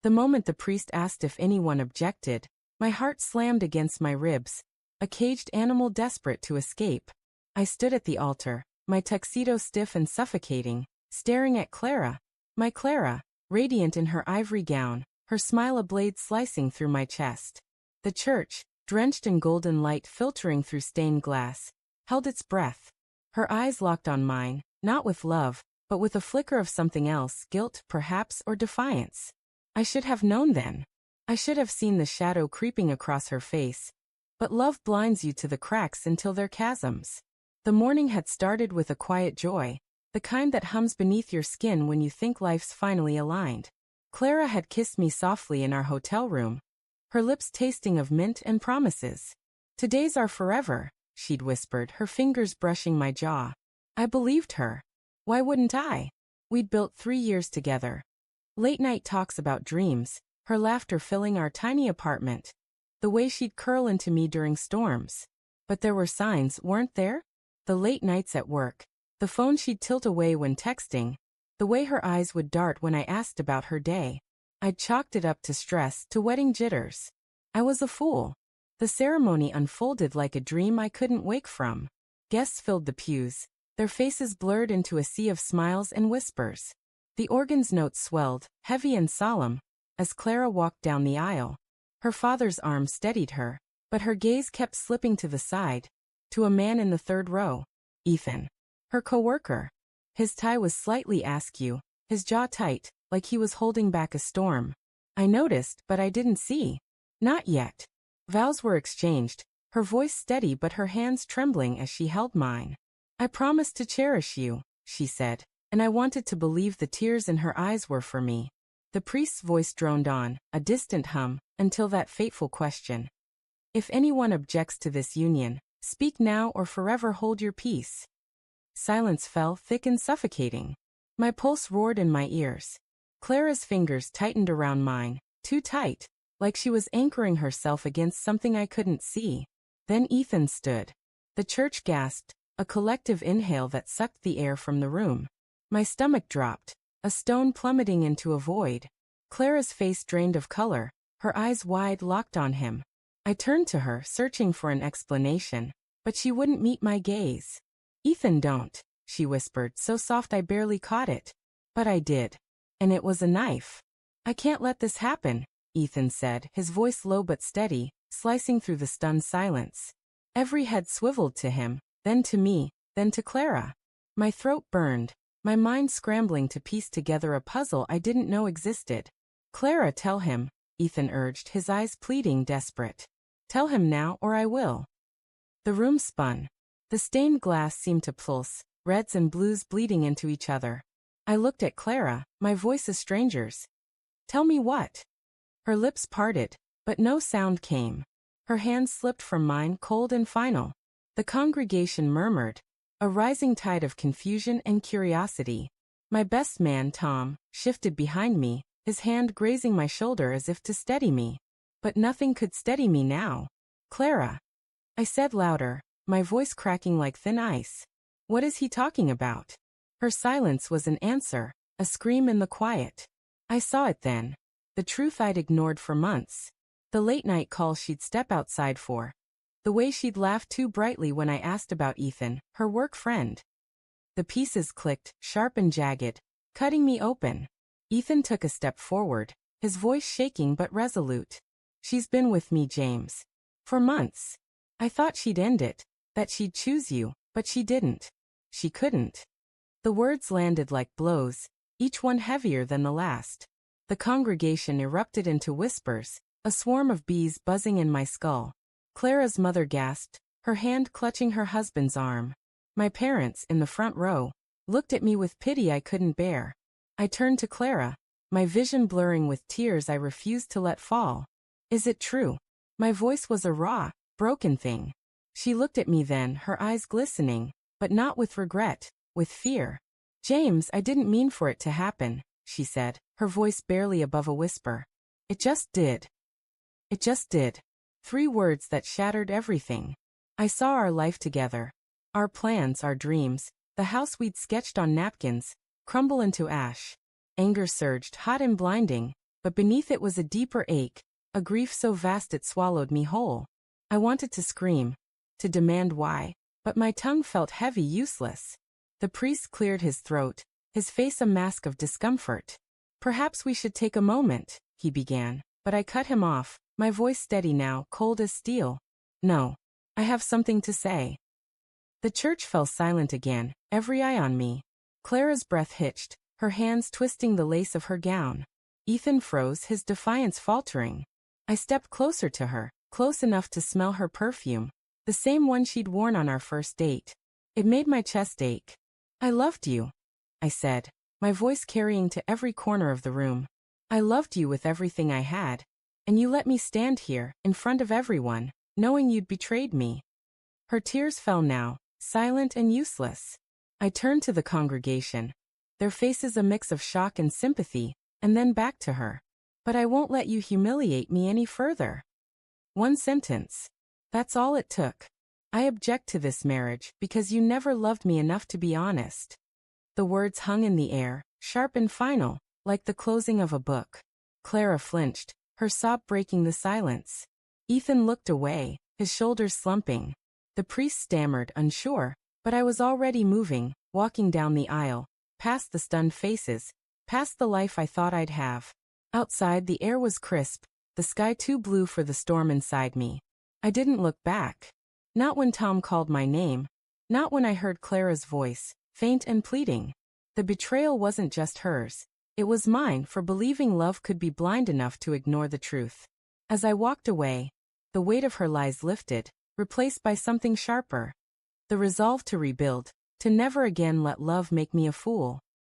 The moment the priest asked if anyone objected, my heart slammed against my ribs, a caged animal desperate to escape. I stood at the altar, my tuxedo stiff and suffocating, staring at Clara. My Clara, radiant in her ivory gown, her smile a blade slicing through my chest. The church, drenched in golden light filtering through stained glass, held its breath. Her eyes locked on mine, not with love, but with a flicker of something else, guilt, perhaps, or defiance. I should have known then. I should have seen the shadow creeping across her face. But love blinds you to the cracks until they're chasms. The morning had started with a quiet joy, the kind that hums beneath your skin when you think life's finally aligned. Clara had kissed me softly in our hotel room, her lips tasting of mint and promises. "Today's our forever," she'd whispered, her fingers brushing my jaw. I believed her. Why wouldn't I? We'd built 3 years together. Late-night talks about dreams, her laughter filling our tiny apartment, the way she'd curl into me during storms. But there were signs, weren't there? The late nights at work, the phone she'd tilt away when texting, the way her eyes would dart when I asked about her day. I'd chalked it up to stress, to wedding jitters. I was a fool. The ceremony unfolded like a dream I couldn't wake from. Guests filled the pews, their faces blurred into a sea of smiles and whispers. The organ's notes swelled, heavy and solemn, as Clara walked down the aisle. Her father's arm steadied her, but her gaze kept slipping to the side, to a man in the third row. Ethan. Her coworker. His tie was slightly askew, his jaw tight, like he was holding back a storm. I noticed, but I didn't see. Not yet. Vows were exchanged, her voice steady but her hands trembling as she held mine. "I promised to cherish you," she said, and I wanted to believe the tears in her eyes were for me. The priest's voice droned on, a distant hum, until that fateful question. "If anyone objects to this union, speak now or forever hold your peace." Silence fell, thick and suffocating. My pulse roared in my ears. Clara's fingers tightened around mine, too tight, like she was anchoring herself against something I couldn't see. Then Ethan stood. The church gasped, a collective inhale that sucked the air from the room. My stomach dropped, a stone plummeting into a void. Clara's face drained of color, her eyes wide locked on him. I turned to her, searching for an explanation, but she wouldn't meet my gaze. "Ethan, don't," she whispered, so soft I barely caught it. But I did. And it was a knife. "I can't let this happen," Ethan said, his voice low but steady, slicing through the stunned silence. Every head swiveled to him, then to me, then to Clara. My throat burned, my mind scrambling to piece together a puzzle I didn't know existed. "Clara, tell him," Ethan urged, his eyes pleading, desperate. "Tell him now or I will." The room spun. The stained glass seemed to pulse, reds and blues bleeding into each other. I looked at Clara, my voice a stranger's. "Tell me what?" Her lips parted, but no sound came. Her hands slipped from mine, cold and final. The congregation murmured, a rising tide of confusion and curiosity. My best man, Tom, shifted behind me, his hand grazing my shoulder as if to steady me. But nothing could steady me now. "Clara," I said louder, my voice cracking like thin ice. "What is he talking about?" Her silence was an answer, a scream in the quiet. I saw it then. The truth I'd ignored for months. The late-night call she'd step outside for. The way she'd laugh too brightly when I asked about Ethan, her work friend. The pieces clicked, sharp and jagged, cutting me open. Ethan took a step forward, his voice shaking but resolute. "She's been with me, James. For months. I thought she'd end it, that she'd choose you, but she didn't. She couldn't." The words landed like blows, each one heavier than the last. The congregation erupted into whispers, a swarm of bees buzzing in my skull. Clara's mother gasped, her hand clutching her husband's arm. My parents, in the front row, looked at me with pity I couldn't bear. I turned to Clara, my vision blurring with tears I refused to let fall. "Is it true?" My voice was a raw, broken thing. She looked at me then, her eyes glistening, but not with regret, with fear. "James, I didn't mean for it to happen," she said, her voice barely above a whisper. "It just did. It just did." 3 words that shattered everything. I saw our life together. Our plans, our dreams, the house we'd sketched on napkins, crumble into ash. Anger surged, hot and blinding, but beneath it was a deeper ache, a grief so vast it swallowed me whole. I wanted to scream, to demand why, but my tongue felt heavy, useless. The priest cleared his throat, his face a mask of discomfort. "Perhaps we should take a moment," he began, but I cut him off, my voice steady now, cold as steel. "No. I have something to say." The church fell silent again, every eye on me. Clara's breath hitched, her hands twisting the lace of her gown. Ethan froze, his defiance faltering. I stepped closer to her, close enough to smell her perfume, the same one she'd worn on our first date. It made my chest ache. "I loved you," I said, my voice carrying to every corner of the room. "I loved you with everything I had. And you let me stand here, in front of everyone, knowing you'd betrayed me." Her tears fell now, silent and useless. I turned to the congregation, their faces a mix of shock and sympathy, and then back to her. "But I won't let you humiliate me any further." One sentence. That's all it took. "I object to this marriage because you never loved me enough to be honest." The words hung in the air, sharp and final, like the closing of a book. Clara flinched, her sob breaking the silence. Ethan looked away, his shoulders slumping. The priest stammered, unsure, but I was already moving, walking down the aisle, past the stunned faces, past the life I thought I'd have. Outside, the air was crisp, the sky too blue for the storm inside me. I didn't look back. Not when Tom called my name. Not when I heard Clara's voice, faint and pleading. The betrayal wasn't just hers. It was mine for believing love could be blind enough to ignore the truth. As I walked away, the weight of her lies lifted, replaced by something sharper. The resolve to rebuild, to never again let love make me a fool.